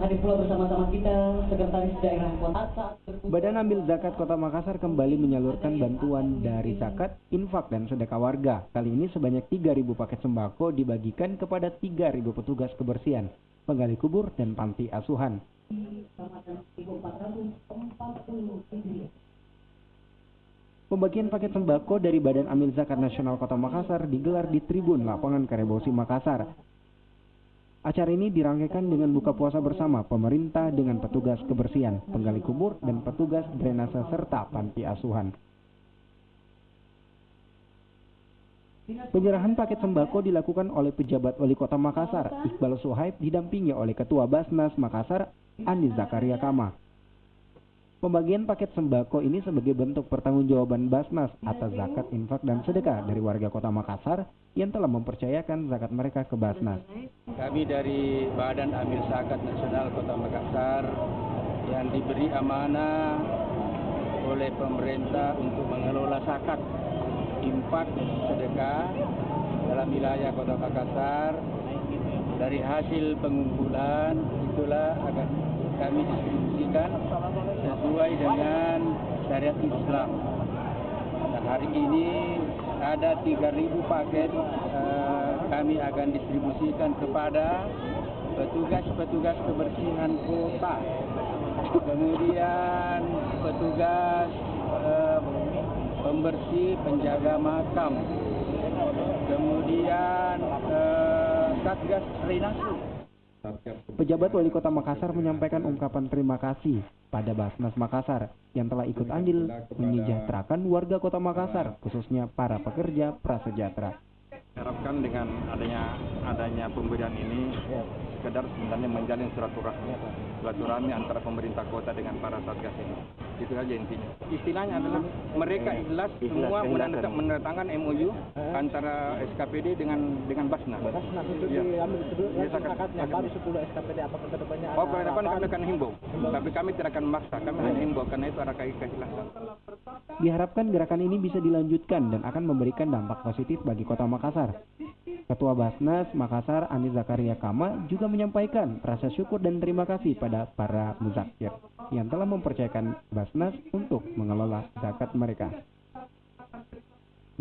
hadir pula bersama-sama kita Sekretaris Daerah Kota. Badan Amil Zakat Kota Makassar kembali menyalurkan bantuan dari zakat, infak, dan sedekah warga. Kali ini sebanyak 3.000 paket sembako dibagikan kepada 3.000 petugas kebersihan, penggali kubur, dan panti asuhan. Pembagian paket sembako dari Badan Amil Zakat Nasional Kota Makassar digelar di Tribun Lapangan Karebosi Makassar. Acara ini dirangkaikan dengan buka puasa bersama pemerintah dengan petugas kebersihan, penggali kubur, dan petugas drainase serta panti asuhan. Penyerahan paket sembako dilakukan oleh pejabat Wali Kota Makassar, Iqbal Suhaib, didampingi oleh Ketua Basnas Makassar, Andi Zakaria Kama. Pembagian paket sembako ini sebagai bentuk pertanggungjawaban Basnas atas zakat, infak, dan sedekah dari warga Kota Makassar yang telah mempercayakan zakat mereka ke Basnas. Kami dari Badan Amil Zakat Nasional Kota Makassar yang diberi amanah oleh pemerintah untuk mengelola zakat, infak, dan sedekah dalam wilayah Kota Makassar. Dari hasil pengumpulan itulah akan kami distribusikan sesuai dengan syariat Islam. Dan hari ini ada 3.000 paket kami akan distribusikan kepada petugas-petugas kebersihan kota, kemudian petugas pembersih penjaga makam, kemudian satgas drainase. Pejabat Wali Kota Makassar menyampaikan ungkapan terima kasih pada Basnas Makassar yang telah ikut andil menyejahterakan warga Kota Makassar, khususnya para pekerja prasejahtera. Harapkan dengan adanya pemberian ini sekedar sebenarnya menjalin silaturahmi antara pemerintah kota dengan para satgas ini. Itu saja intinya. Istilahnya adalah mereka ikhlas semua menandatangani MOU antara SKPD dengan Basnas. Basnas untuk diambil zakatnya baru 10 SKPD apakah ke depannya ada? Ke depan kami akan himbau. Tapi kami tidak akan memaksa, kami hanya himbau karena itu ada keikhlasan. Diharapkan gerakan ini bisa dilanjutkan dan akan memberikan dampak positif bagi Kota Makassar. Ketua Basnas Makassar, Andi Zakaria Kama, juga menyampaikan rasa syukur dan terima kasih pada para muzakir yang telah mempercayakan Basnas untuk mengelola zakat mereka.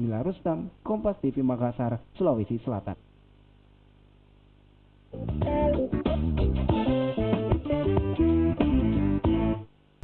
Mila Rustam, Kompas TV Makassar, Sulawesi Selatan.